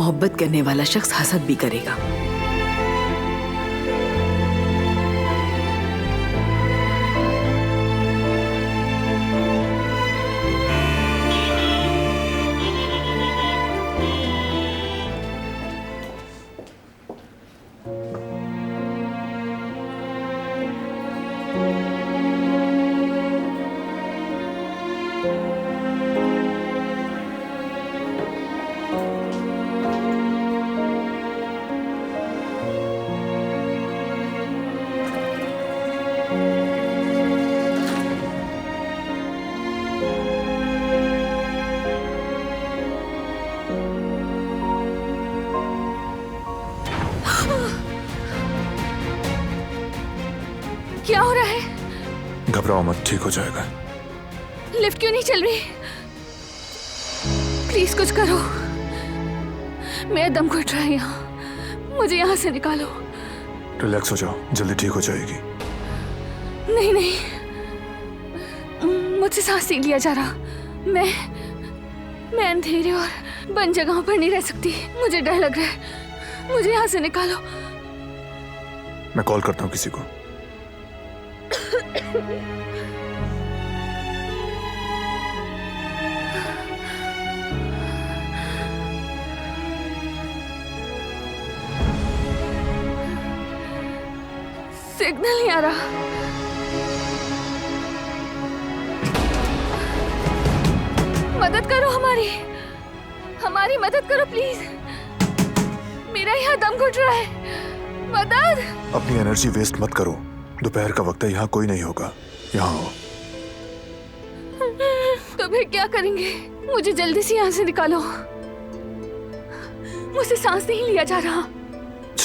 मोहब्बत करने वाला शख्स हसद भी करेगा। क्या हो रहा है? घबराओ मत, ठीक हो जाएगा। लिफ्ट क्यों नहीं चल रही? प्लीज कुछ करो, मेरा दम घुट रहा है यहाँ, मुझे यहाँ से निकालो। रिलैक्स हो जाओ, जल्दी ठीक हो जाएगी। नहीं नहीं, मुझसे सांस नहीं लिया जा रहा। मैं अंधेरे और बंद जगहों पर नहीं रह सकती, मुझे डर लग रहा है, मुझे यहाँ से निकालो। मैं कॉल करता हूँ किसी को। सिग्नल नहीं आ रहा। मदद करो, हमारी मदद करो प्लीज, मेरा यहाँ दम घुट रहा है, मदद। अपनी एनर्जी वेस्ट मत करो, दोपहर का वक्त है, यहाँ कोई नहीं होगा, यहाँ आओ। तो फिर क्या करेंगे? मुझे जल्दी से यहाँ से निकालो, मुझसे सांस नहीं लिया जा रहा।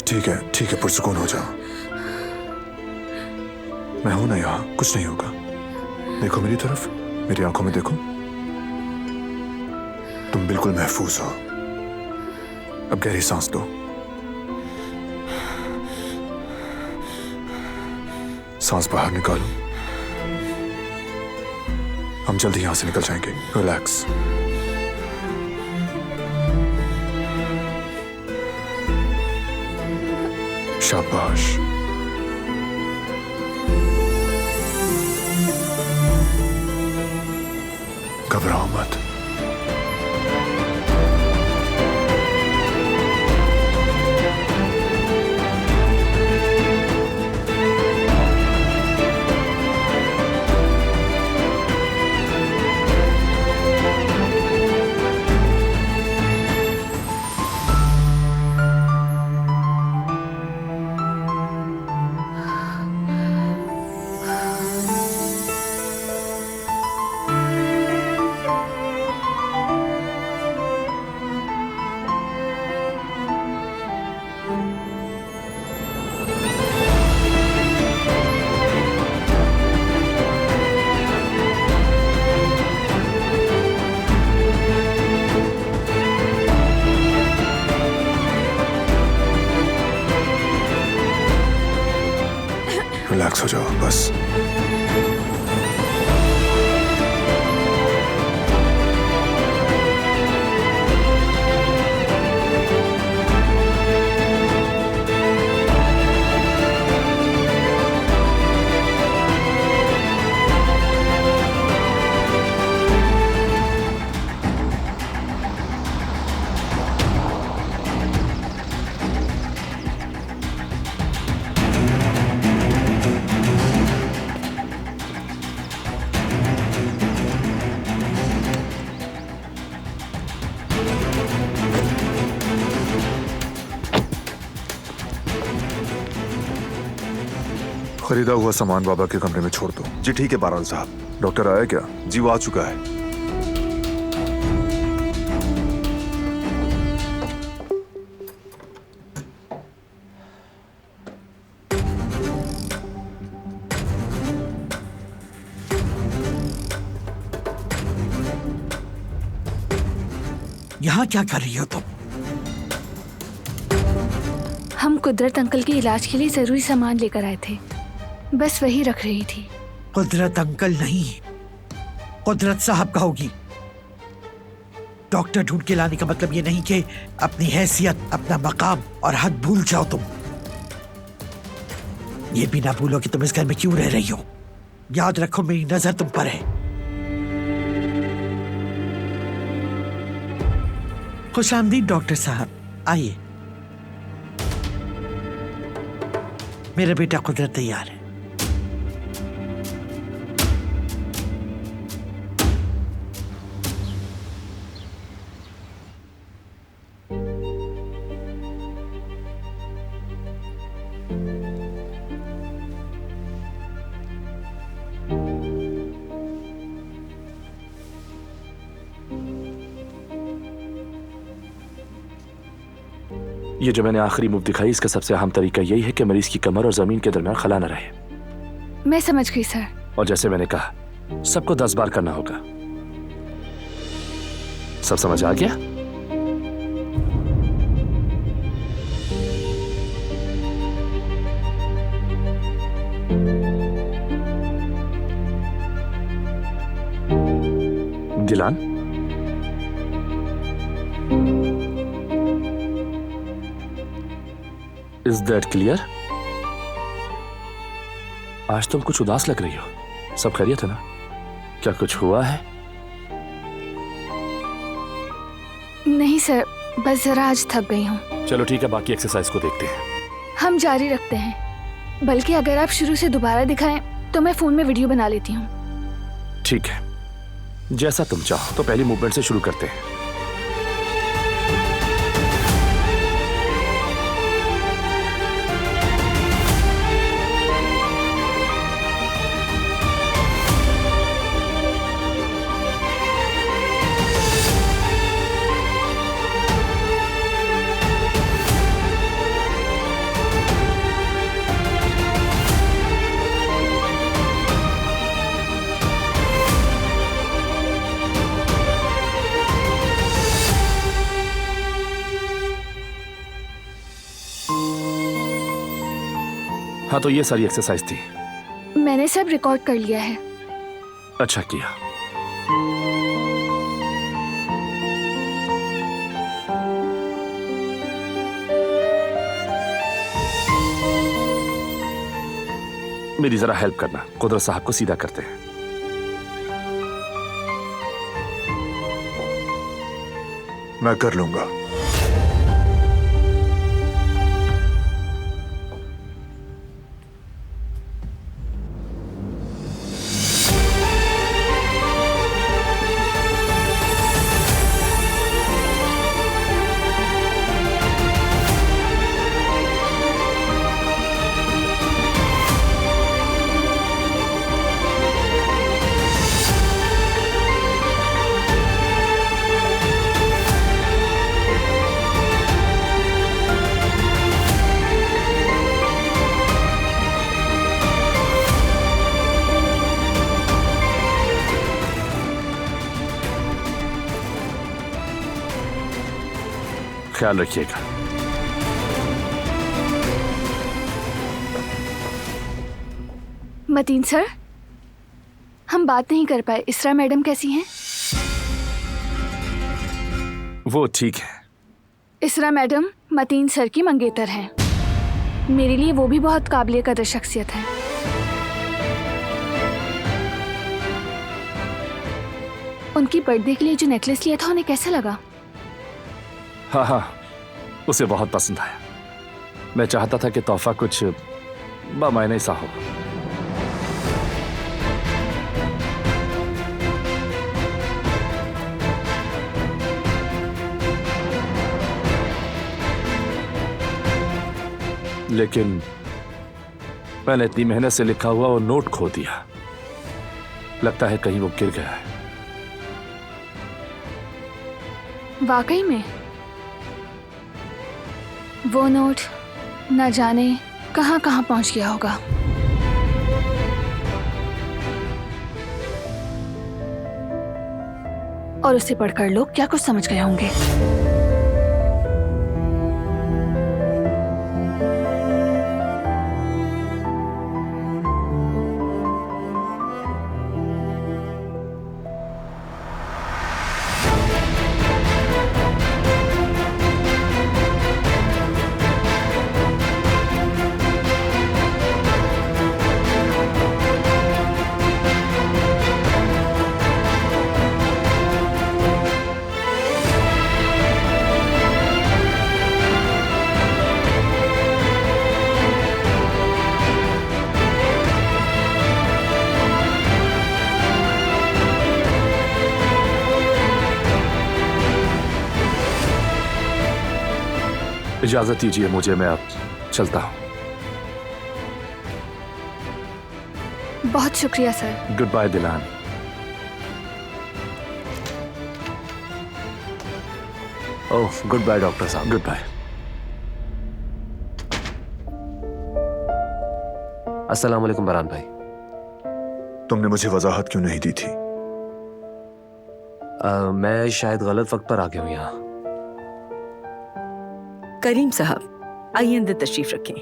ठीक है, पुरसुकून हो जाओ, मैं हूं ना यहाँ, कुछ नहीं होगा। देखो मेरी तरफ, मेरी आंखों में देखो, तुम बिल्कुल महफूज हो। अब गहरी सांस लो, सांस बाहर निकालो। हम जल्दी यहां से निकल जाएंगे, रिलैक्स। शाबाश। घबराओ मत। रिलैक्स हो जाओ बस। खरीदा हुआ सामान बाबा के कमरे में छोड़ दो। जी ठीक है बहरहाल साहब। डॉक्टर आया क्या? जी वो आ चुका है। यहाँ क्या कर रही हो तुम? हम कुदरत अंकल के इलाज के लिए जरूरी सामान लेकर आए थे, बस वही रख रही थी। कुदरत अंकल नहीं, कुदरत साहब का होगी। डॉक्टर ढूंढ के लाने का मतलब ये नहीं कि अपनी हैसियत, अपना मकाम और हद भूल जाओ तुम। ये भी ना भूलो कि तुम इस घर में क्यों रह रही हो। याद रखो मेरी नजर तुम पर है। खुश आमदीद डॉक्टर साहब, आइए। मेरा बेटा कुदरत तैयार है। ये जो मैंने आखिरी मूव दिखाई, इसका सबसे अहम तरीका यही है कि मरीज की कमर और जमीन के दरमियान खला न रहे। मैं समझ गई सर। और जैसे मैंने कहा, सबको 10 बार करना होगा। सब समझ आ गया? दिलान, इज दैट क्लियर? आज तुम कुछ उदास लग रही हो। सब खैरियत है ना? क्या कुछ हुआ है? नहीं सर, बस जरा आज थक गई हूँ। चलो ठीक है, बाकी एक्सरसाइज को देखते हैं। हम जारी रखते हैं। बल्कि अगर आप शुरू से दोबारा दिखाएं तो मैं फोन में वीडियो बना लेती हूँ। ठीक है, जैसा तुम चाहो। तो पहली मूवमेंट से शुरू करते हैं। हाँ, तो ये सारी एक्सरसाइज थी। मैंने सब रिकॉर्ड कर लिया है। अच्छा किया। मेरी जरा हेल्प करना, कुदरत साहब को सीधा करते हैं। मैं कर लूंगा। ख्याल रखिएगा। मतीन सर, हम बात नहीं कर पाए। इसरा मैडम कैसी हैं? वो ठीक है। इसरा मैडम मतीन सर की मंगेतर हैं। मेरे लिए वो भी बहुत काबिल कदर शख्सियत है। उनकी बर्थडे के लिए जो नेकलेस लिया था, उन्हें कैसा लगा? हाँ हाँ, उसे बहुत पसंद आया। मैं चाहता था कि तोहफा कुछ बामायने सा हो। लेकिन मैंने इतनी मेहनत से लिखा हुआ वो नोट खो दिया। लगता है कहीं वो गिर गया है। वाकई में वो नोट न जाने कहां कहां पहुंच गया होगा। और उसे पढ़कर लोग क्या कुछ समझ गए होंगे। इजाजत दीजिए मुझे, मैं अब चलता हूँ। बहुत शुक्रिया sir. Goodbye Dilan. Oh, goodbye doctor साहब। Goodbye. अस्सलाम वालेकुम बरान भाई। तुमने मुझे वजाहत क्यों नहीं दी थी? मैं शायद गलत वक्त पर आ गया हूँ यहाँ। करीम साहब, आइए अंदर तशरीफ रखें।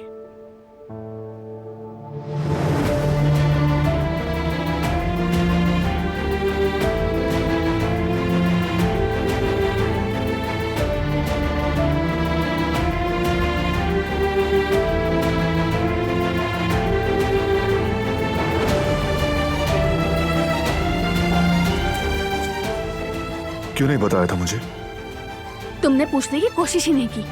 क्यों नहीं बताया था मुझे? तुमने पूछने की कोशिश ही नहीं की।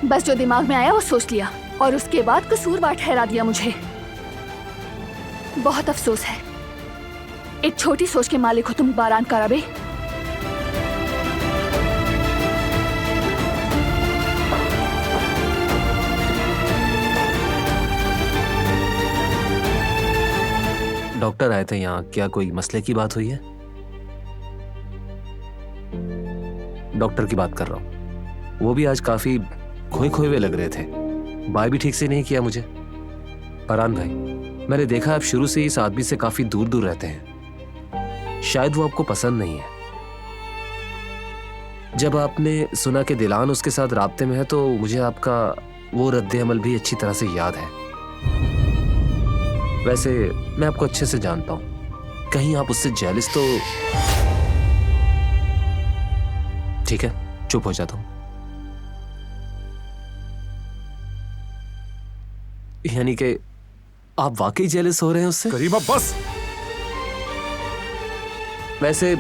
बस जो दिमाग में आया वो सोच लिया और उसके बाद कसूरवार ठहरा दिया मुझे। बहुत अफसोस है। एक छोटी सोच के मालिक हो तुम बारान कराबे। डॉक्टर आए थे यहाँ, क्या कोई मसले की बात हुई है? डॉक्टर की बात कर रहा हूँ। वो भी आज काफी खोए खोए हुए लग रहे थे। बाय भी ठीक से नहीं किया मुझे। फरहान भाई, मैंने देखा आप शुरू से ही इस आदमी से काफी दूर दूर रहते हैं। शायद वो आपको पसंद नहीं है। जब आपने सुना कि दिलान उसके साथ राब्ते में है तो मुझे आपका वो रद्द अमल भी अच्छी तरह से याद है। वैसे मैं आपको अच्छे से जानता हूं, कहीं आप उससे जेलिस तो। ठीक है, चुप हो जाता हूं। यानी कि आप वाकई जेलिस हो रहे हैं उससे? करीम अब बस। वैसे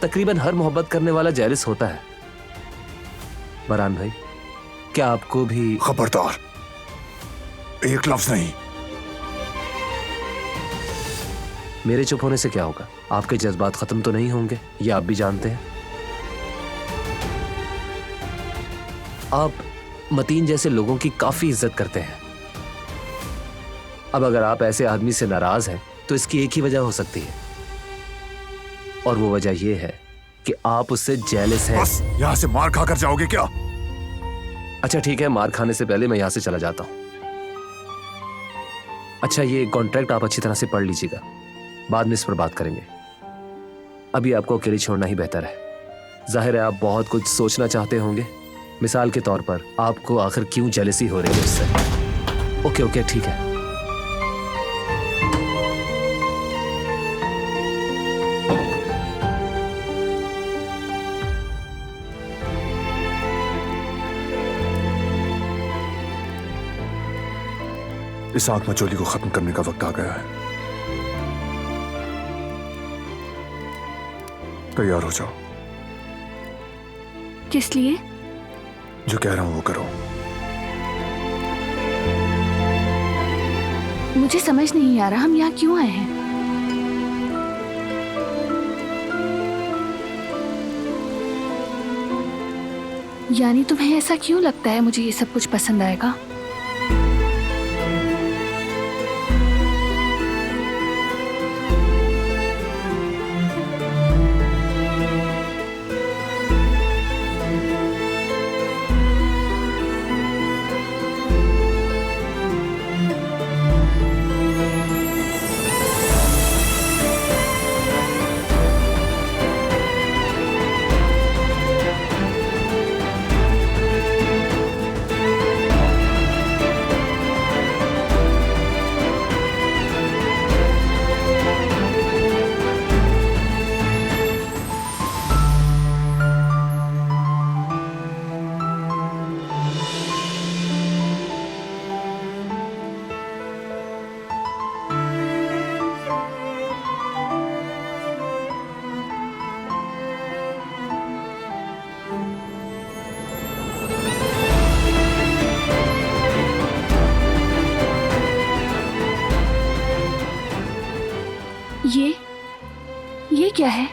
तकरीबन हर मोहब्बत करने वाला जेलिस होता है। बरान भाई, क्या आपको भी? खबरदार, एक लफ्ज नहीं। मेरे चुप होने से क्या होगा? आपके जज्बात खत्म तो नहीं होंगे, ये आप भी जानते हैं। आप मतीन जैसे लोगों की काफी इज्जत करते हैं। अब अगर आप ऐसे आदमी से नाराज हैं तो इसकी एक ही वजह हो सकती है, और वो वजह यह है कि आप उससे जेलस हैं। बस, यहां से मार खाकर जाओगे क्या? अच्छा ठीक है, मार खाने से पहले मैं यहां से चला जाता हूं। अच्छा, ये कॉन्ट्रैक्ट आप अच्छी तरह से पढ़ लीजिएगा, बाद में इस पर बात करेंगे। अभी आपको अकेले छोड़ना ही बेहतर है। जाहिर है आप बहुत कुछ सोचना चाहते होंगे। मिसाल के तौर पर, आपको आखिर क्यों जेलसी हो रही है उससे? ओके ओके, ठीक है। इस आंख मचोली को खत्म करने का वक्त आ गया है। तैयार हो जाओ। किस लिए? जो कह रहा हूं वो करो। मुझे समझ नहीं आ रहा हम यहाँ क्यों आए हैं। यानी तुम्हें ऐसा क्यों लगता है मुझे ये सब कुछ पसंद आएगा? ये क्या है?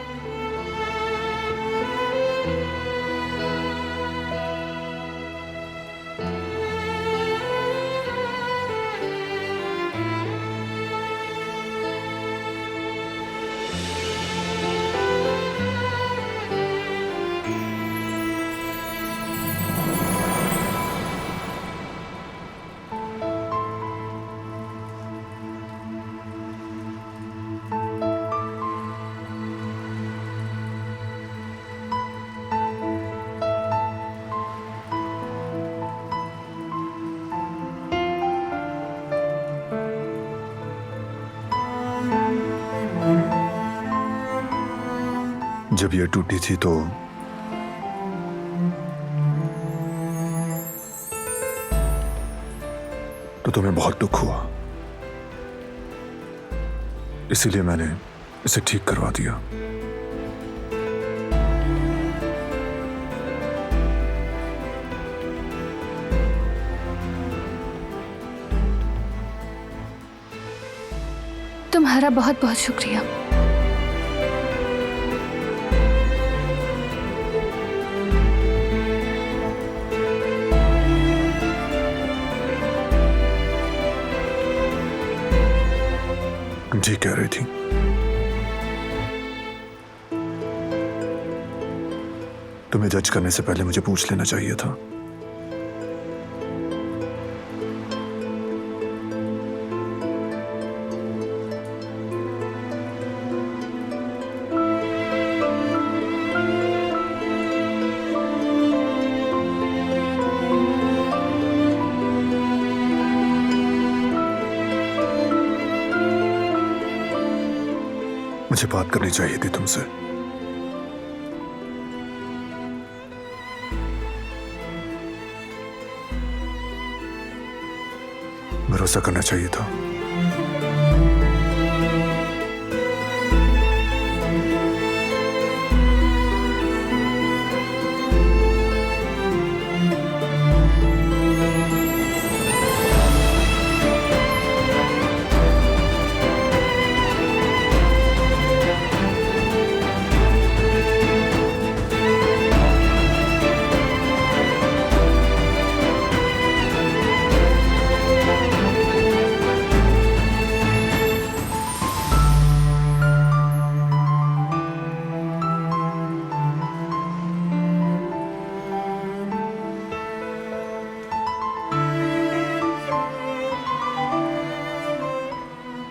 जब ये टूटी थी तो तुम्हें बहुत दुख हुआ, इसीलिए मैंने इसे ठीक करवा दिया। तुम्हारा बहुत बहुत शुक्रिया। ठीक कह रही थी। तुम्हें जज करने से पहले मुझे पूछ लेना चाहिए था। मुझे बात करनी चाहिए थी तुमसे। भरोसा करना चाहिए था।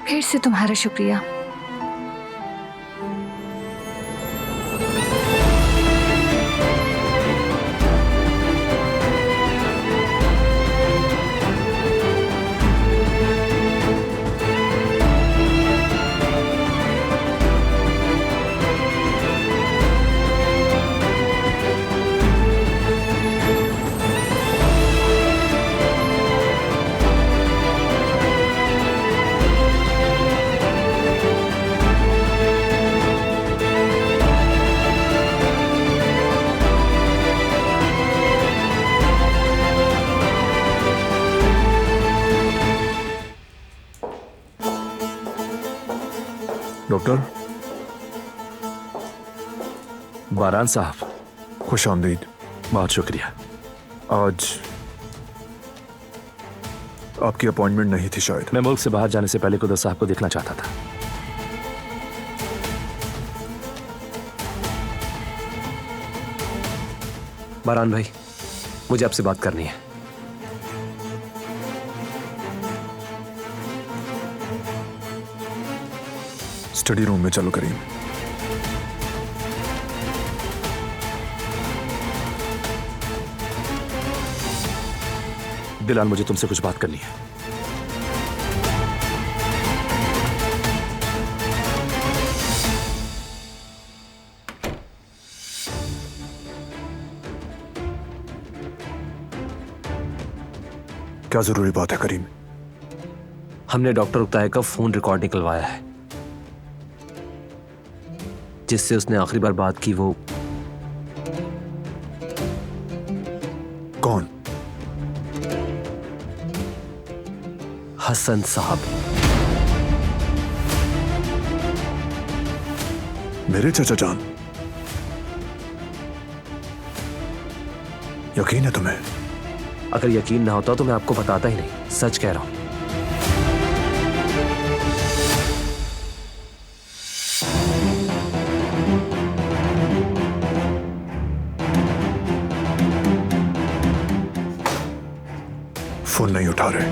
फिर से तुम्हारा शुक्रिया। डॉक्टर। बारान साहब, खुश आमदीद। बहुत शुक्रिया। आज आपकी अपॉइंटमेंट नहीं थी शायद। मैं मुल्क से बाहर जाने से पहले कुदरत साहब को देखना चाहता था। बारान भाई, मुझे आपसे बात करनी है। स्टडी रूम में चलो करीम। बिलाल, मुझे तुमसे कुछ बात करनी है। क्या जरूरी बात है करीम? हमने डॉक्टर उक्ताय का फोन रिकॉर्ड निकलवाया है, जिससे उसने आखिरी बार बात की। वो कौन? हसन साहब। मेरे चचा जान? यकीन है तुम्हें? अगर यकीन ना होता तो मैं आपको बताता ही नहीं। सच कह रहा हूं। फोन नहीं उठा रहे।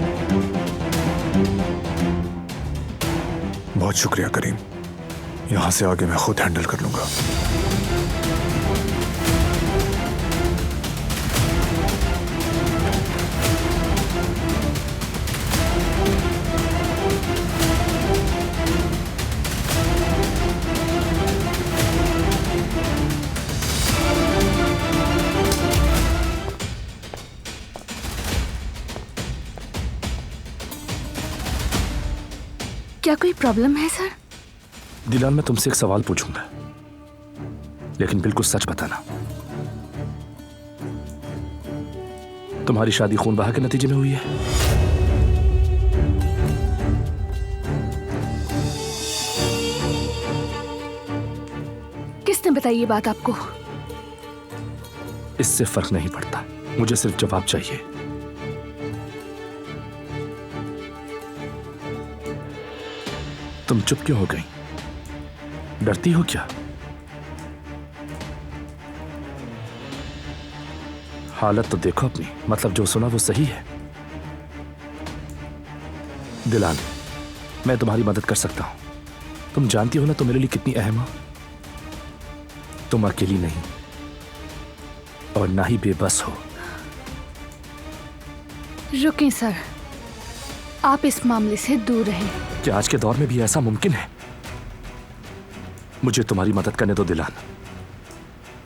बहुत शुक्रिया करीम। यहां से आगे मैं खुद हैंडल कर लूंगा। क्या कोई प्रॉब्लम है सर? दिलान, मैं तुमसे एक सवाल पूछूंगा, लेकिन बिल्कुल सच बताना। तुम्हारी शादी खून बहा के नतीजे में हुई है? किसने बताई ये बात आपको? इससे फर्क नहीं पड़ता, मुझे सिर्फ जवाब चाहिए। तुम चुप क्यों हो गई? डरती हो क्या? हालत तो देखो अपनी, मतलब जो सुना वो सही है। दिलान, मैं तुम्हारी मदद कर सकता हूं। तुम जानती हो ना तुम मेरे लिए कितनी अहम हो। तुम अकेली नहीं और ना ही बेबस हो। रुकें सर, आप इस मामले से दूर रहें। क्या आज के दौर में भी ऐसा मुमकिन है? मुझे तुम्हारी मदद करने दो दिलान।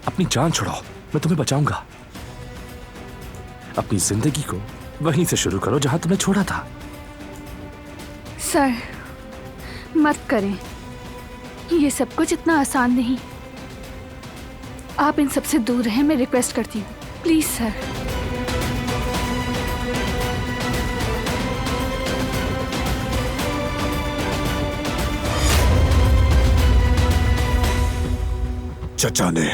अपनी जान छुड़ाओ, मैं तुम्हें बचाऊंगा। अपनी जिंदगी को वहीं से शुरू करो जहां तुमने छोड़ा था। सर मत करें, ये सब कुछ इतना आसान नहीं। आप इन सब से दूर रहें, मैं रिक्वेस्ट करती हूँ, प्लीज सर। चचा ने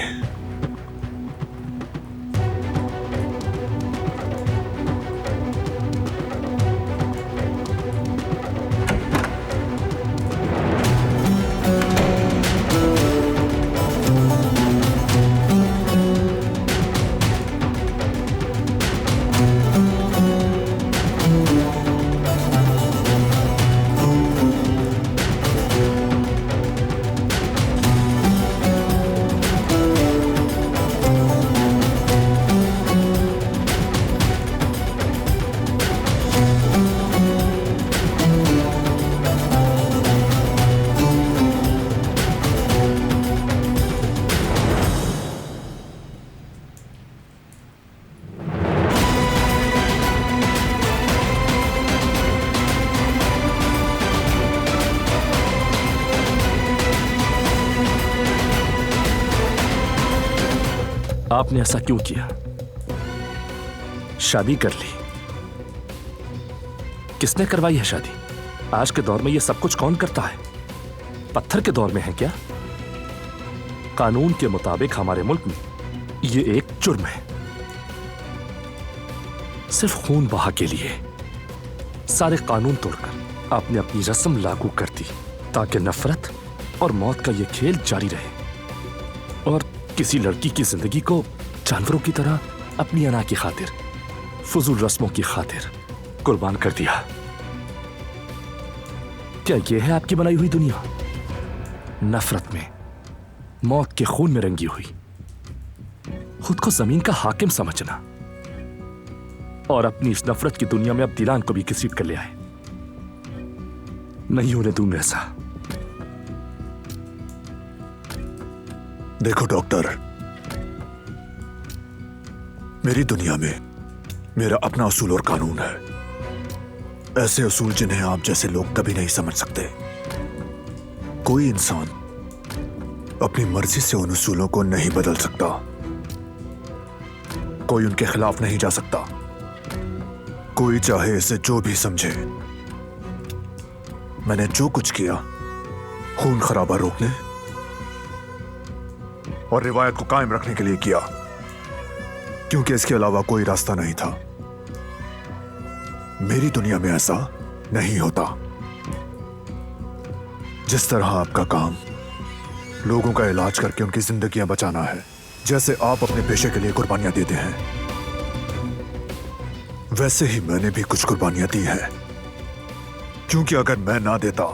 आपने ऐसा क्यों किया? शादी कर ली। किसने करवाई है शादी? आज के दौर में ये सब कुछ कौन करता है? पत्थर के दौर में है क्या? कानून के मुताबिक हमारे मुल्क में ये एक जुर्म है। सिर्फ खून बहा के लिए सारे कानून तोड़कर आपने अपनी रस्म लागू कर दी ताकि नफरत और मौत का ये खेल जारी रहे। और किसी लड़की की जिंदगी को जानवरों की तरह अपनी अना की खातिर, फजूल रस्मों की खातिर कुर्बान कर दिया। क्या यह है आपकी बनाई हुई दुनिया? नफरत में, मौत के खून में रंगी हुई, खुद को जमीन का हाकिम समझना, और अपनी इस नफरत की दुनिया में अब दिलान को भी घसीट कर ले आए। नहीं होने दूंगा ऐसा। देखो डॉक्टर, मेरी दुनिया में मेरा अपना उसूल और कानून है। ऐसे उसूल जिन्हें आप जैसे लोग कभी नहीं समझ सकते। कोई इंसान अपनी मर्जी से उन उसूलों को नहीं बदल सकता। कोई उनके खिलाफ नहीं जा सकता। कोई चाहे इसे जो भी समझे। मैंने जो कुछ किया खून खराबा रोकने और रिवायत को कायम रखने के लिए किया, क्योंकि इसके अलावा कोई रास्ता नहीं था। मेरी दुनिया में ऐसा नहीं होता। जिस तरह आपका काम लोगों का इलाज करके उनकी जिंदगियां बचाना है, जैसे आप अपने पेशे के लिए कुर्बानियां देते हैं, वैसे ही मैंने भी कुछ कुर्बानियां दी हैं। क्योंकि अगर मैं ना देता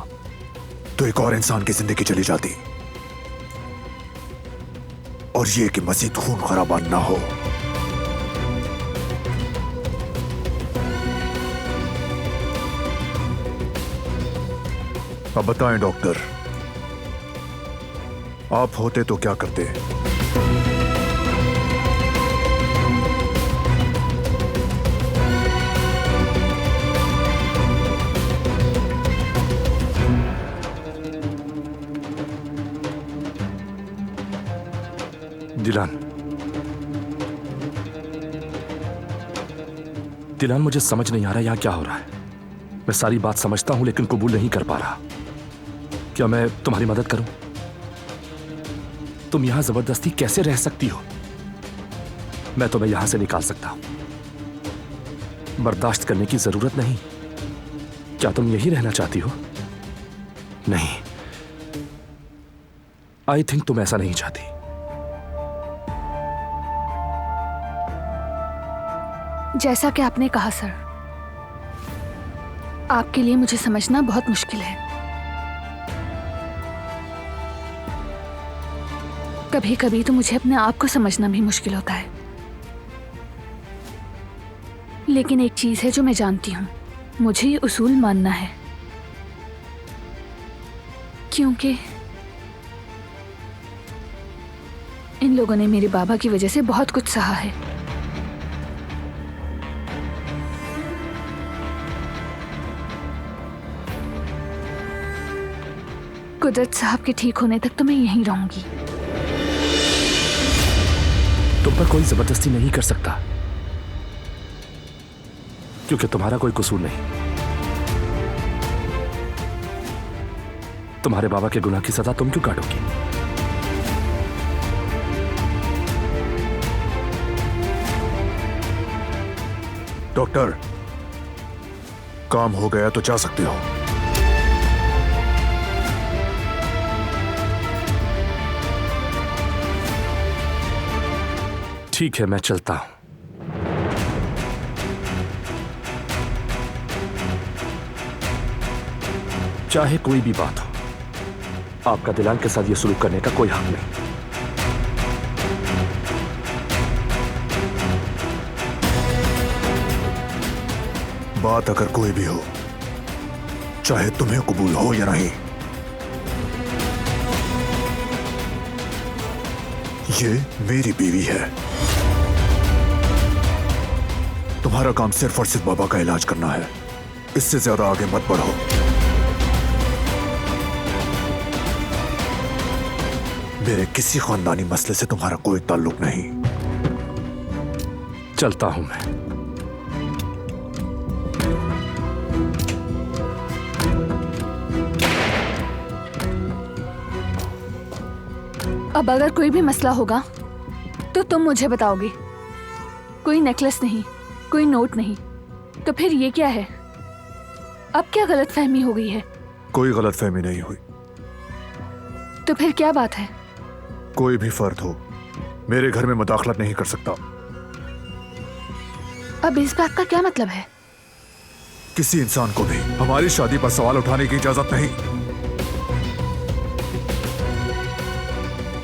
तो एक और इंसान की जिंदगी चली जाती, और ये कि मजीद खून खराबा ना हो। अब बताएं डॉक्टर, आप होते तो क्या करते? दिलान, मुझे समझ नहीं आ रहा यहाँ क्या हो रहा है। मैं सारी बात समझता हूं लेकिन कबूल नहीं कर पा रहा। क्या मैं तुम्हारी मदद करूं? तुम यहां जबरदस्ती कैसे रह सकती हो? मैं तुम्हें यहां से निकाल सकता हूं। बर्दाश्त करने की जरूरत नहीं। क्या तुम यही रहना चाहती हो? नहीं, आई थिंक तुम ऐसा नहीं चाहती। जैसा कि आपने कहा सर, आपके लिए मुझे समझना बहुत मुश्किल है। कभी कभी तो मुझे अपने आप को समझना भी मुश्किल होता है। लेकिन एक चीज है जो मैं जानती हूं, मुझे ये उसूल मानना है, क्योंकि इन लोगों ने मेरे बाबा की वजह से बहुत कुछ सहा है। कुदरत साहब के ठीक होने तक तो मैं यहीं रहूंगी। तुम पर कोई जबरदस्ती नहीं कर सकता, क्योंकि तुम्हारा कोई कसूर नहीं। तुम्हारे बाबा के गुनाह की सजा तुम क्यों काटोगी? डॉक्टर, काम हो गया तो जा सकते हो। ठीक है, मैं चलता हूं। चाहे कोई भी बात हो, आपका दिलान के साथ ये सुलूक करने का कोई हक नहीं। बात अगर कोई भी हो, चाहे तुम्हें कबूल हो या नहीं, ये मेरी बीवी है। तुम्हारा काम सिर्फ और सिर्फ बाबा का इलाज करना है। इससे ज्यादा आगे मत बढ़ो। मेरे किसी खानदानी मसले से तुम्हारा कोई ताल्लुक नहीं। चलता हूं मैं। अब अगर कोई भी मसला होगा तो तुम मुझे बताओगे। कोई नेकलेस नहीं, कोई नोट नहीं, तो फिर ये क्या है? अब क्या गलतफहमी हो गई है? कोई गलतफहमी नहीं हुई। तो फिर क्या बात है? कोई भी फर्द हो मेरे घर में मुदाखलत नहीं कर सकता। अब इस बात का क्या मतलब है? किसी इंसान को भी हमारी शादी पर सवाल उठाने की इजाजत नहीं।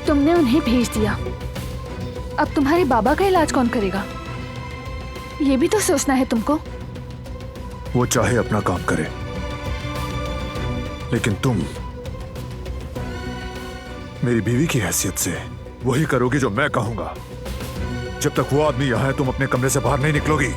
तुमने उन्हें भेज दिया, अब तुम्हारे बाबा का इलाज कौन करेगा? ये भी तो सोचना है तुमको। वो चाहे अपना काम करे, लेकिन तुम मेरी बीवी की हैसियत से वही करोगी जो मैं कहूंगा। जब तक वो आदमी यहां है, तुम अपने कमरे से बाहर नहीं निकलोगी।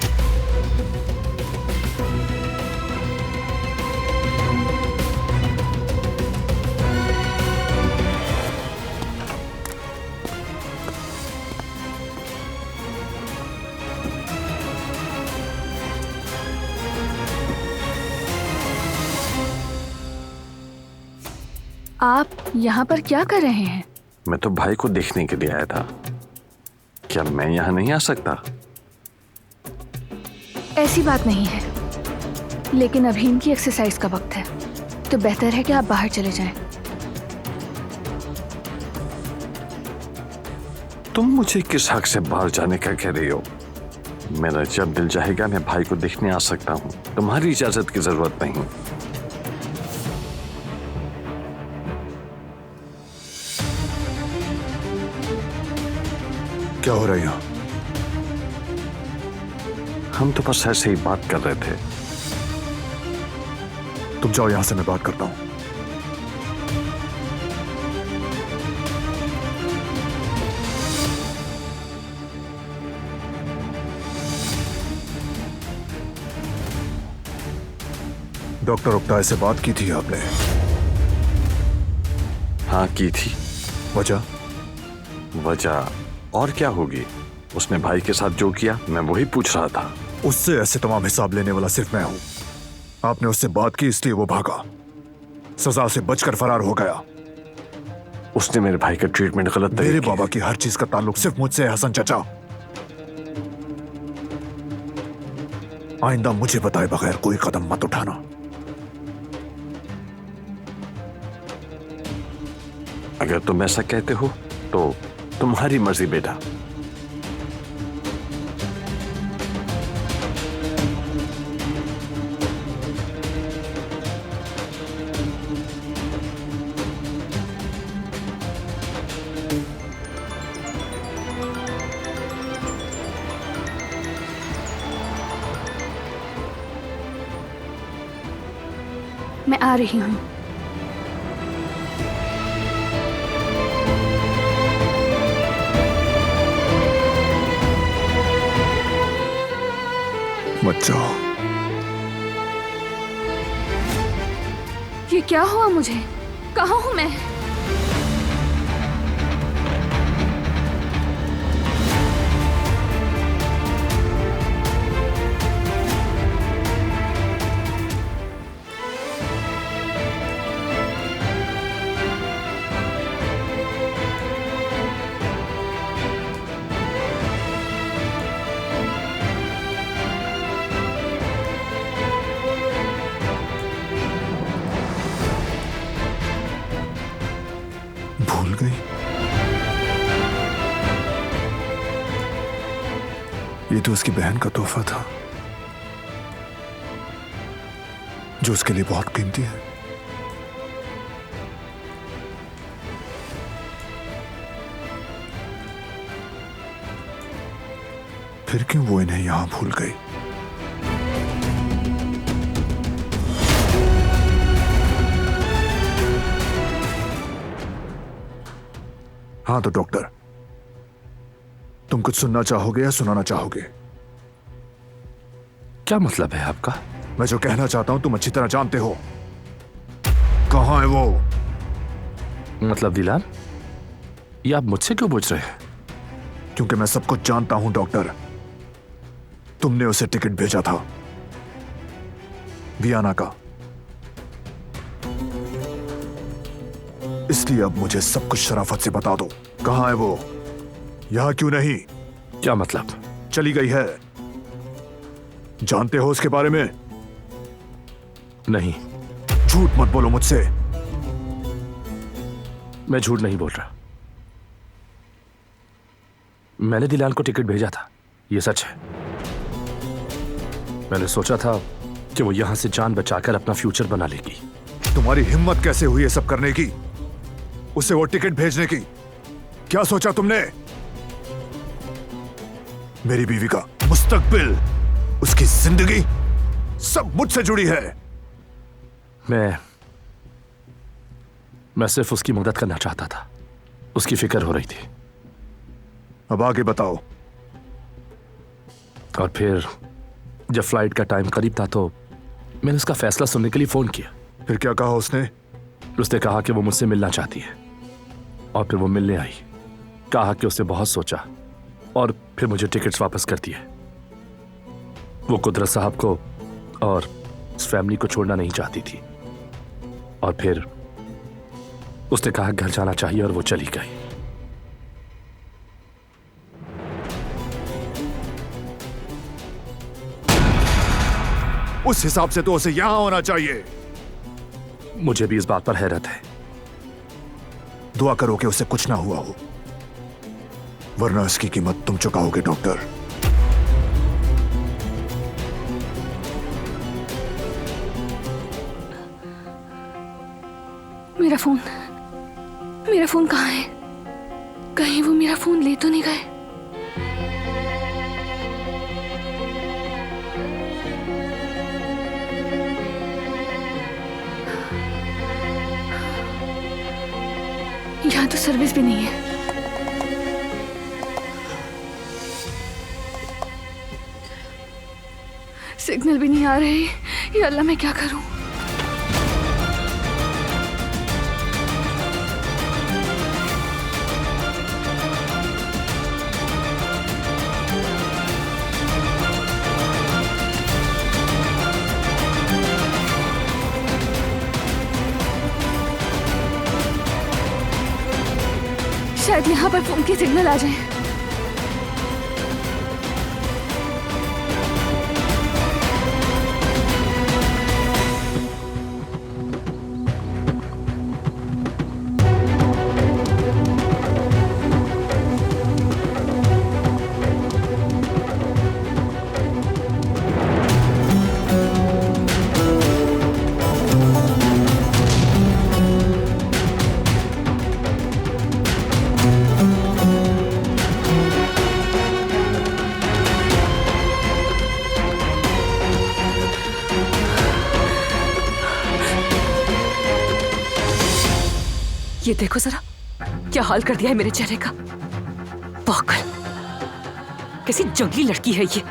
आप यहाँ पर क्या कर रहे हैं? मैं तो भाई को देखने के लिए आया था। क्या मैं यहाँ नहीं आ सकता? ऐसी बात नहीं है, लेकिन अभी इनकी एक्सरसाइज का वक्त है, तो बेहतर है कि आप बाहर चले जाएं। तुम मुझे किस हक से बाहर जाने का कह रही हो? मेरा जब दिल चाहेगा मैं भाई को देखने आ सकता हूँ। तुम्हारी इजाजत की जरूरत नहीं। क्या हो रहा है यहाँ? हम तो बस ऐसे ही बात कर रहे थे। तुम जाओ यहां से, मैं बात करता हूं। डॉक्टर उक्ताय से बात की थी आपने? हाँ की थी। वजह? वजह और क्या होगी? उसने भाई के साथ जो किया मैं वही पूछ रहा था। उससे ऐसे तमाम हिसाब लेने वाला सिर्फ मैं हूं। आपने उससे बात की इसलिए वो भागा, सजा से बचकर फरार हो गया। उसने मेरे भाई का ट्रीटमेंट गलत तरीके मेरे बाबा की हर चीज का ताल्लुक सिर्फ मुझसे है हसन चाचा। आइंदा मुझे बताए बगैर कोई कदम मत उठाना। अगर तुम ऐसा कहते हो तो तुम्हारी मर्जी बेटा। मैं आ रही हूँ। मत जाओ। ये क्या हुआ मुझे? कहाँ हूँ मैं? भूल गई? ये तो उसकी बहन का तोहफा था जो उसके लिए बहुत कीमती है। फिर क्यों वो इन्हें यहां भूल गई? हाँ तो डॉक्टर, तुम कुछ सुनना चाहोगे या सुनाना चाहोगे? क्या मतलब है आपका? मैं जो कहना चाहता हूं तुम अच्छी तरह जानते हो। कहां है वो? मतलब दिलान, ये आप मुझसे क्यों पूछ रहे हैं? क्योंकि मैं सब कुछ जानता हूं डॉक्टर। तुमने उसे टिकट भेजा था वियना का, इसलिए अब मुझे सब कुछ शराफत से बता दो। कहां है वो? यहां क्यों नहीं? क्या मतलब? चली गई है। जानते हो उसके बारे में? नहीं, झूठ मत बोलो मुझसे। मैं झूठ नहीं बोल रहा। मैंने दिलान को टिकट भेजा था, यह सच है। मैंने सोचा था कि वो यहां से जान बचाकर अपना फ्यूचर बना लेगी। तुम्हारी हिम्मत कैसे हुई ये सब करने की? उसे वो टिकट भेजने की? क्या सोचा तुमने? मेरी बीवी का मुस्तकबिल, उसकी जिंदगी सब मुझसे जुड़ी है। मैं सिर्फ उसकी मदद करना चाहता था। उसकी फिक्र हो रही थी। अब आगे बताओ। और फिर जब फ्लाइट का टाइम करीब था तो मैंने उसका फैसला सुनने के लिए फोन किया। फिर क्या कहा उसने? उसने कहा कि वो मुझसे मिलना चाहती है, और फिर वो मिलने आई। कहा कि उसने बहुत सोचा और फिर मुझे टिकट्स वापस कर दिए। वो कुदरत साहब को और इस फैमिली को छोड़ना नहीं चाहती थी, और फिर उसने कहा घर जाना चाहिए और वो चली गई। उस हिसाब से तो उसे यहां होना चाहिए। मुझे भी इस बात पर हैरत है। दुआ करो कि उसे कुछ ना हुआ हो, वरना इसकी कीमत तुम चुकाओगे डॉक्टर। मेरा फोन कहाँ है? कहीं वो मेरा फोन ले तो नहीं गए? यहाँ तो सर्विस भी नहीं है। सिग्नल भी नहीं आ रहे। ये अल्लाह, मैं क्या करूं? शायद यहाँ पर फोन के सिग्नल आ जाए। ये देखो जरा, क्या हाल कर दिया है मेरे चेहरे का। पागल, कैसी जंगली लड़की है ये।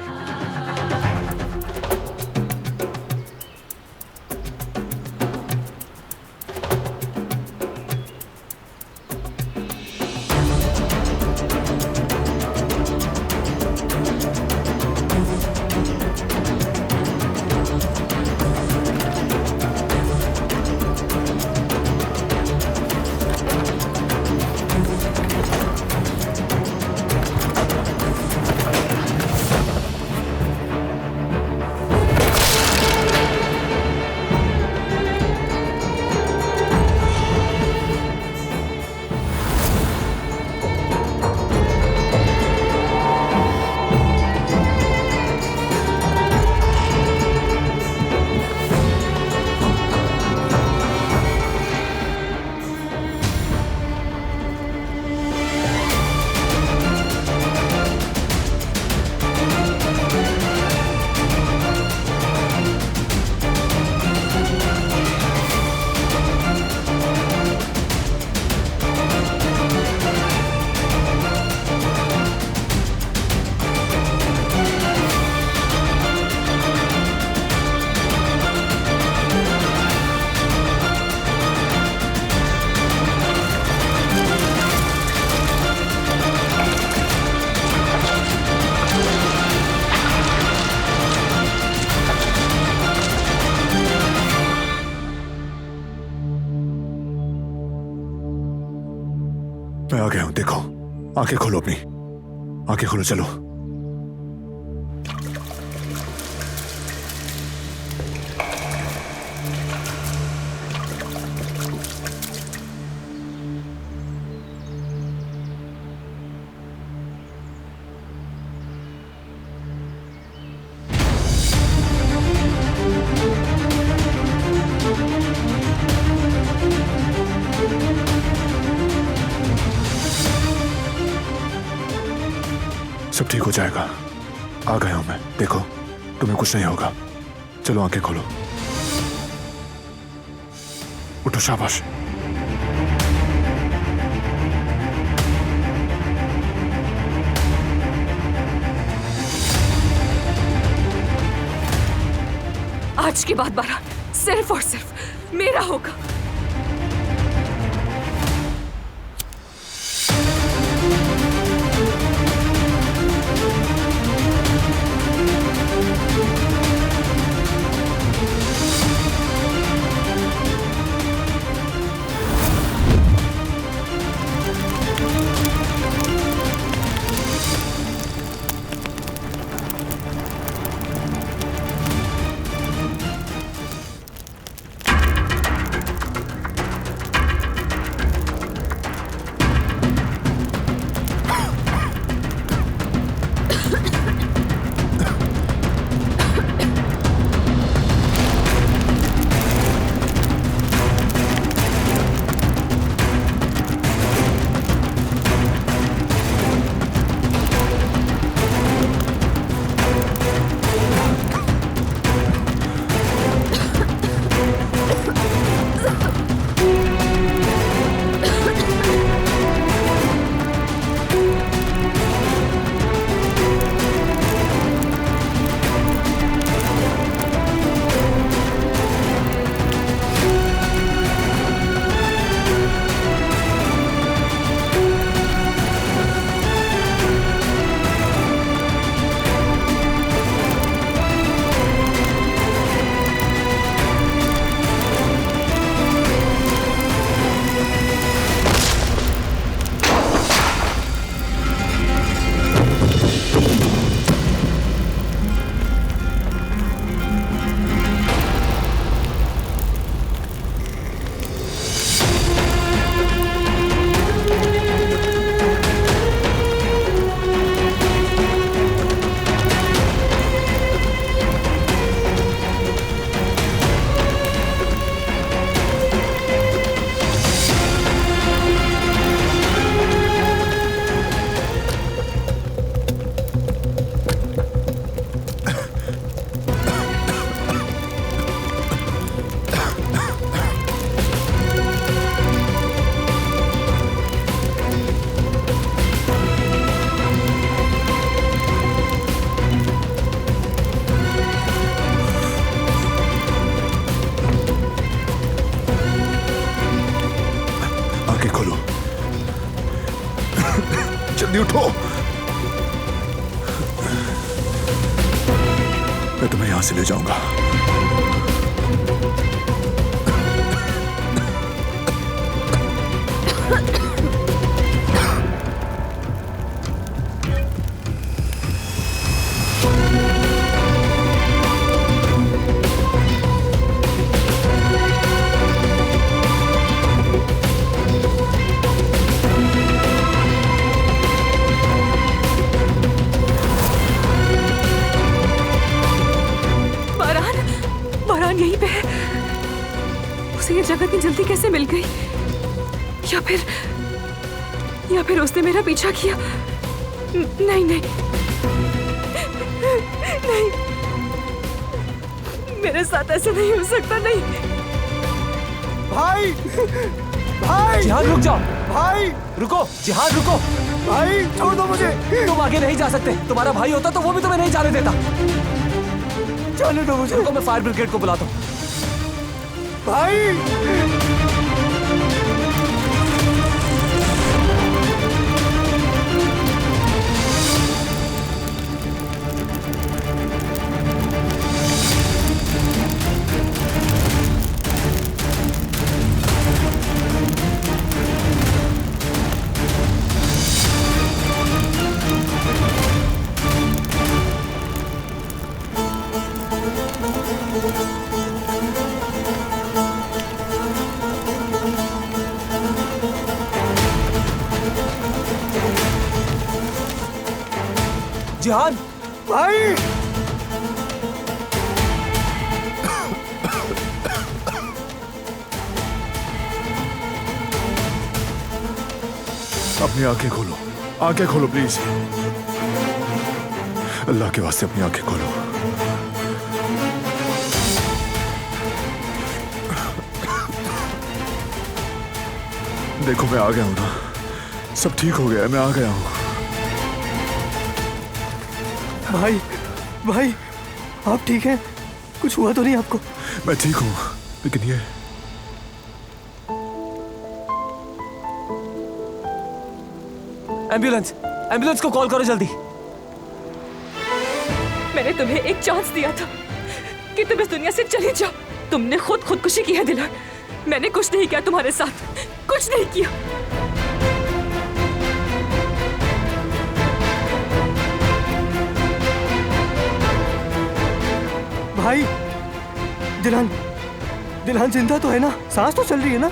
मैं आ गया हूं, देखो। आंखें खोलो अपनी, आंखें खोलो, चलो। सब ठीक हो जाएगा। आ गया हूं मैं, देखो तुम्हें कुछ नहीं होगा। चलो आंखें खोलो, उठो, शाबाश। आज के बाद बारात सिर्फ और सिर्फ मेरा होगा। जल्दी उठो। मैं तुम्हें यहां से ले जाऊंगा। यहीं पे है। उसे ये जगह इतनी जल्दी कैसे मिल गई? या फिर उसने मेरा पीछा किया? नहीं नहीं नहीं, मेरे साथ ऐसा नहीं हो सकता। नहीं भाई, भाई जिहान रुक जाओ। भाई रुको जिहान रुको। भाई छोड़ दो मुझे। तुम आगे नहीं जा सकते। तुम्हारा भाई होता तो वो भी तुम्हें नहीं जाने देता। जाने दो मुझे। रुको, मैं फायर ब्रिगेड को बुलाता हूँ। भाई जिहान, भाई अपनी आंखें खोलो, आंखें खोलो प्लीज। अल्लाह के वास्ते अपनी आंखें खोलो। देखो मैं आ गया हूं ना, सब ठीक हो गया है, मैं आ गया हूं। भाई भाई आप ठीक हैं? कुछ हुआ तो नहीं आपको? मैं ठीक हूं, लेकिन ये एम्बुलेंस, एम्बुलेंस को कॉल करो जल्दी। मैंने तुम्हें एक चांस दिया था कि तुम इस दुनिया से चली जाओ। तुमने खुदकुशी की है दिलान। मैंने कुछ नहीं किया तुम्हारे साथ, कुछ नहीं किया। भाई दिलान, दिलान जिंदा तो है ना? सांस तो चल रही है ना?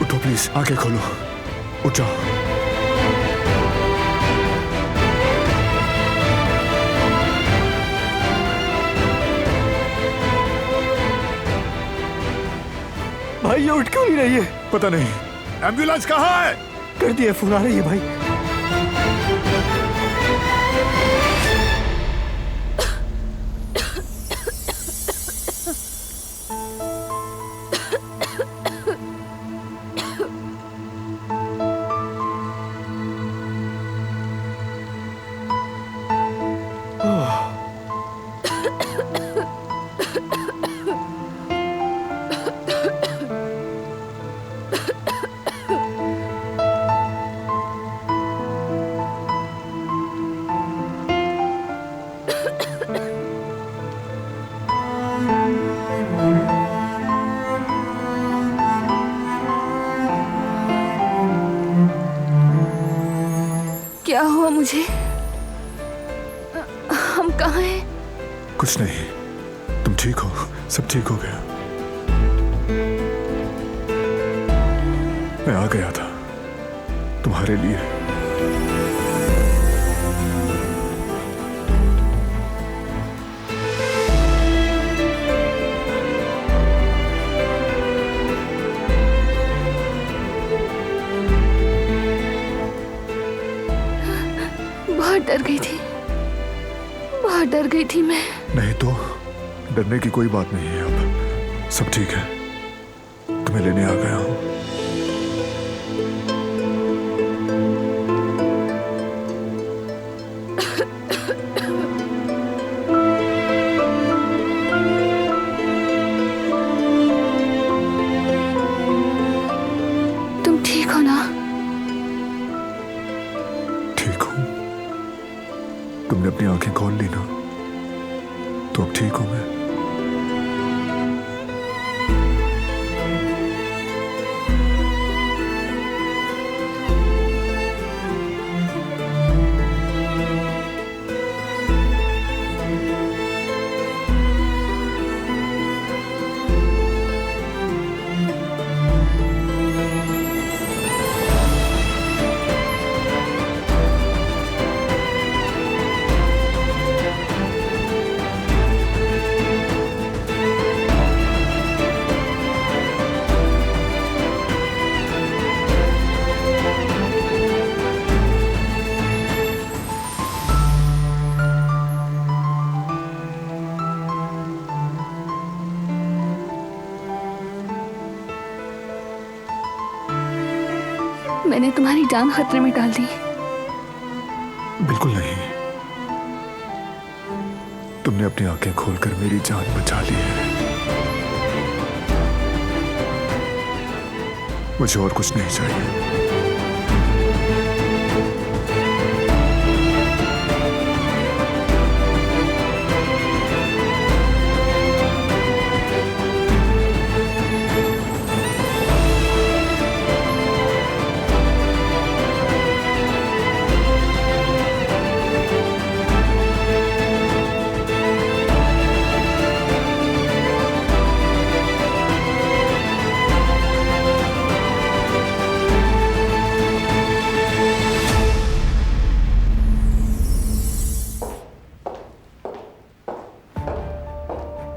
उठो प्लीज, आंखें खोलो, उठ जाओ। भाई ये उठ क्यों नहीं रही है? पता नहीं, एम्बुलेंस कहाँ है? कर दिया, फोन आ रही है भाई। क्या हुआ मुझे? हम कहाँ हैं? कुछ नहीं, तुम ठीक हो, सब ठीक हो गया। मैं आ गया था तुम्हारे लिए। बहुत डर गई थी, बहुत डर गई थी मैं। नहीं तो डरने की कोई बात नहीं है, अब सब ठीक है। तुम्हें लेने आ गया हूं। तुम तुमने अपनी आंखें खोल ली ना, तो अब ठीक हूं मैं। मैंने तुम्हारी जान खतरे में डाल दी। बिल्कुल नहीं, तुमने अपनी आंखें खोलकर मेरी जान बचा ली है। मुझे और कुछ नहीं चाहिए।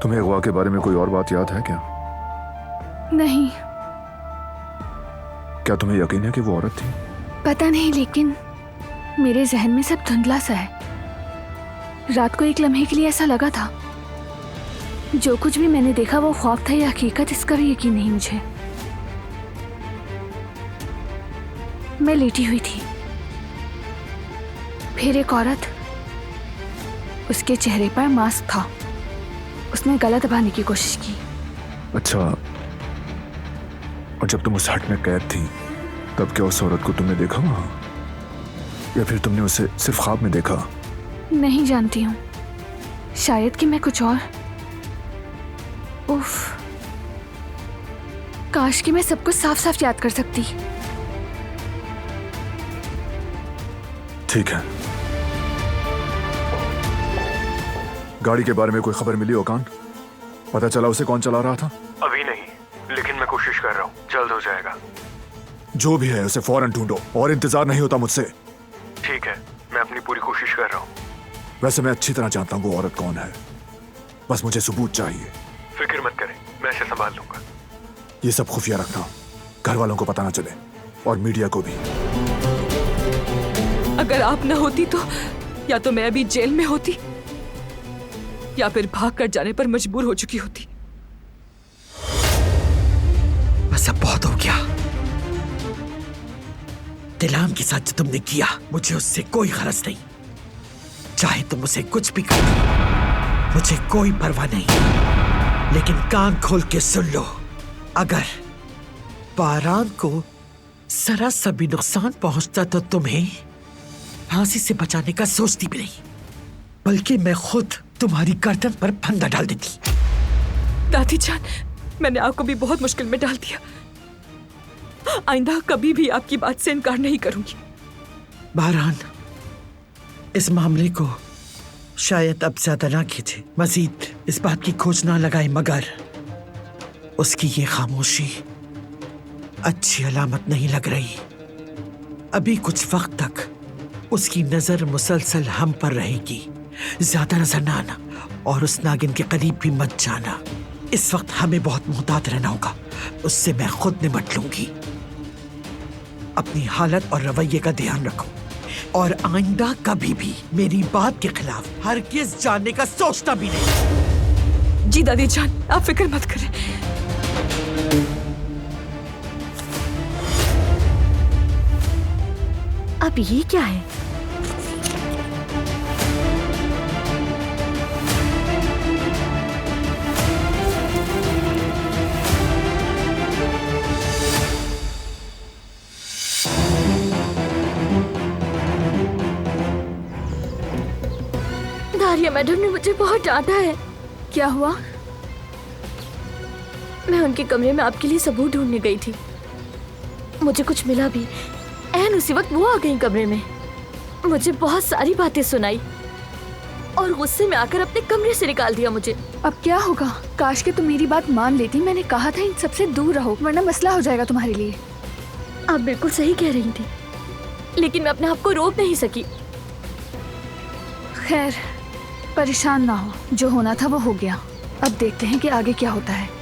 तुम्हें अगवा के बारे में कोई और बात याद है क्या? नहीं। क्या तुम्हें यकीन है कि वो औरत थी? पता नहीं, लेकिन मेरे जहन में सब धुंधला सा है। रात को एक लम्हे के लिए ऐसा लगा था। जो कुछ भी मैंने देखा वो ख्वाब था या हकीकत, इसका भी यकीन नहीं मुझे। मैं लेटी हुई थी, फिर एक औरत, उसके चेहरे पर मास्क था, उसने गला दबाने की कोशिश की। अच्छा, और जब तुम उस हट में कैद थी तब क्या उस औरत को तुमने देखा वहां, या फिर तुमने उसे सिर्फ ख्वाब में देखा? नहीं जानती हूँ, शायद कि मैं कुछ और। उफ, काश कि मैं सब कुछ साफ साफ याद कर सकती। ठीक है, गाड़ी के बारे में कोई खबर मिली ओकान? पता चला उसे कौन चला रहा था? अभी नहीं, लेकिन मैं कोशिश कर रहा हूँ, जल्द हो जाएगा। जो भी है उसे फौरन ढूंढो, और इंतजार नहीं होता मुझसे। ठीक है, मैं अपनी पूरी कोशिश कर रहा हूँ। वैसे मैं अच्छी तरह जानता हूँ वो औरत कौन है, बस मुझे सबूत चाहिए। फिक्र मत करें, मैं इसे संभाल लूंगा। ये सब खुफिया रखना, घर वालों को पता ना चले, और मीडिया को भी। अगर आप न होती तो या तो मैं अभी जेल में होती या फिर भाग कर जाने पर मजबूर हो चुकी होती। बस अब बहुत हो गया। दिलाम के साथ जो तुमने किया, मुझे उससे कोई गरज नहीं। चाहे तुम उसे कुछ भी कर दो, मुझे कोई परवाह नहीं। लेकिन कान खोल के सुन लो, अगर बारान को जरा सा भी नुकसान पहुंचता तो तुम्हें फांसी से बचाने का सोचती भी नहीं, बल्कि मैं खुद तुम्हारी गर्दन पर फंदा डाल देती। दादी जान, मैंने आपको भी बहुत मुश्किल में डाल दिया। आइंदा कभी भी आपकी बात से इनकार नहीं करूंगी। बारान, इस मामले को शायद अब ज्यादा ना खींचे, मजीद इस बात की खोज ना लगाए, मगर उसकी ये खामोशी अच्छी अलामत नहीं लग रही। अभी कुछ वक्त तक उसकी नजर मुसलसल हम पर रहेगी। ज्यादा नजर ना आना और उस नागिन के करीब भी मत जाना। इस वक्त हमें बहुत मुहतात रहना होगा, उससे मैं खुद निपट लूंगी। अपनी हालत और रवैये का ध्यान रखो, और आइंदा कभी भी मेरी बात के खिलाफ हरगिज़ जानने का सोचना भी नहीं। जी दादी जान, आप फिक्र मत करें। अब ये क्या है? आर्या मैडम ने मुझे बहुत डांटा है। क्या हुआ? मैं उनके कमरे में आपके लिए सबूत ढूंढने गई थी। मुझे कुछ मिला भी। एन उसी वक्त वो आ गई कमरे में, मुझे बहुत सारी बातें सुनाई और गुस्से में आकर अपने कमरे से निकाल दिया मुझे। अब क्या होगा? काश के तुम मेरी बात मान लेती। मैंने कहा था इन सबसे दूर रहो, वरना मसला हो जाएगा तुम्हारे लिए। आप बिल्कुल सही कह रही थी, लेकिन मैं अपने आप को रोक नहीं सकी। खैर, परेशान ना हो, जो होना था वो हो गया। अब देखते हैं कि आगे क्या होता है।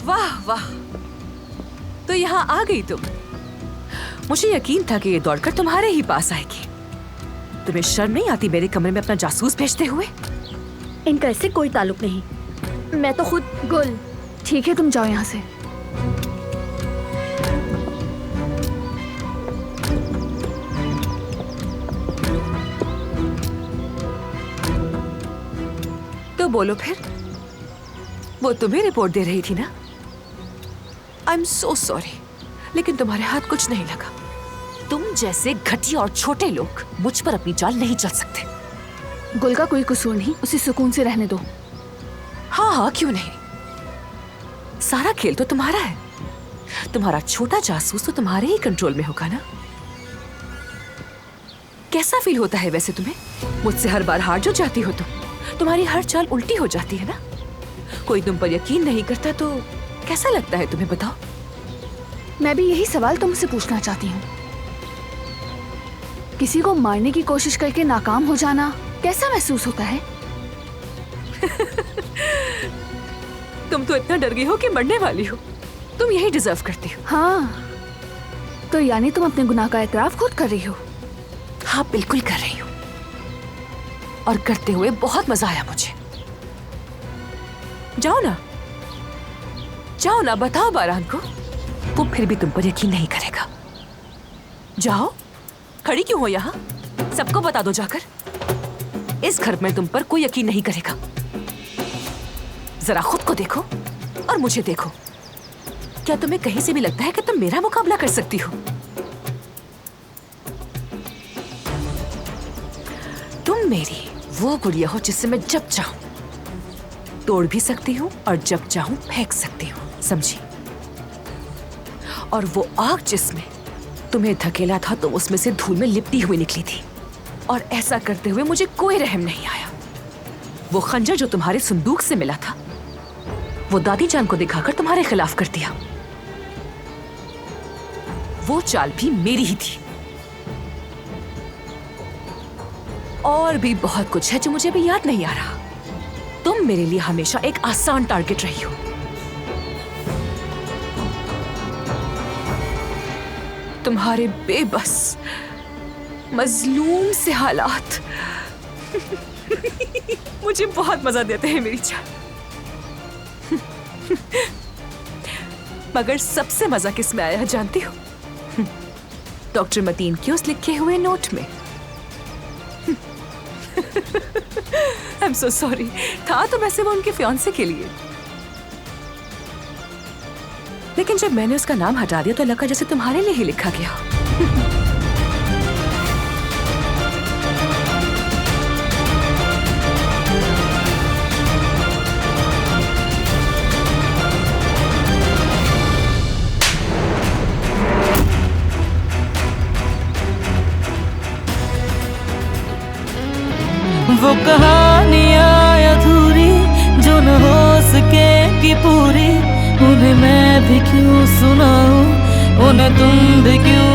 वाह वाह, तो यहाँ आ गई तुम। मुझे यकीन था कि ये दौड़कर तुम्हारे ही पास आएगी। तुम्हें शर्म नहीं आती मेरे कमरे में अपना जासूस भेजते हुए? इनका इससे कोई ताल्लुक नहीं। मैं तो खुद। गुल, ठीक है, तुम जाओ यहाँ से। तो बोलो फिर, वो तुम्हें रिपोर्ट दे रही थी ना? आई एम सो सॉरी, लेकिन तुम्हारे हाथ कुछ नहीं लगा। तुम जैसे घटिया और छोटे लोग मुझ पर अपनी चाल नहीं चल सकते। गुल का कोई कसूर नहीं, उसे सुकून से रहने दो। हाँ हाँ, क्यों नहीं। सारा खेल तो तुम्हारा है। तुम्हारा छोटा जासूस तो तुम्हारे ही कंट्रोल में होगा ना। कैसा फील होता है वैसे तुम्हें? मुझसे हर बार हार जो जाती हो तुम्हारी हर चाल उल्टी हो जाती है ना। कोई तुम पर यकीन नहीं करता तो कैसा लगता है तुम्हें, बताओ? मैं भी यही सवाल तुमसे पूछना चाहती हूँ। किसी को मारने की कोशिश करके नाकाम हो जाना कैसा महसूस होता है? तुम तो इतना डर गई हो कि मरने वाली हो। तुम यही डिजर्व करती हो। हाँ, तो यानी तुम अपने गुनाह का एतराफ खुद कर रही हो? हाँ, बिल्कुल कर रही हूँ, और करते हुए बहुत मजा आया मुझे। जाओ ना, जाओ ना, बताओ बारान को। वो फिर भी तुम पर यकीन नहीं करेगा। जाओ, खड़ी क्यों हो यहाँ? सबको बता दो जाकर। इस घर में तुम पर कोई यकीन नहीं करेगा। जरा खुद को देखो और मुझे देखो। क्या तुम्हें कहीं से भी लगता है कि तुम मेरा मुकाबला कर सकती हो? तुम मेरी वो गुड़िया हो जिससे मैं जब चाहूं तोड़ भी सकती हूँ और जब चाहूं फेंक सकती हूँ, समझी? और वो आग जिसमें तुम्हें धकेला था तो उसमें से धूल में लिपटी हुई निकली थी, और ऐसा करते हुए मुझे कोई रहम नहीं आया। वो खंजर जो तुम्हारे संदूक से मिला था वो दादी जान को दिखाकर तुम्हारे खिलाफ कर दिया। वो चाल भी मेरी ही थी। और भी बहुत कुछ है जो मुझे भी याद नहीं आ रहा। तुम मेरे लिए हमेशा एक आसान टारगेट रही हो। तुम्हारे बेबस मजलूम से हालात मुझे बहुत मजा देते हैं मेरी जान। मगर सबसे मजा किस में आया है जानती हो? डॉक्टर मतीन के उस लिखे हुए नोट में। I'm so sorry, था तो वैसे वो उनके फियांसे के लिए, लेकिन जब मैंने उसका नाम हटा दिया तो लगा जैसे तुम्हारे लिए ही लिखा गया। वो कहानियाँ अधूरी जो न हो सके कि पूरी, उन्हें मैं भी क्यों सुनाऊं, उन्हें तुम भी क्यों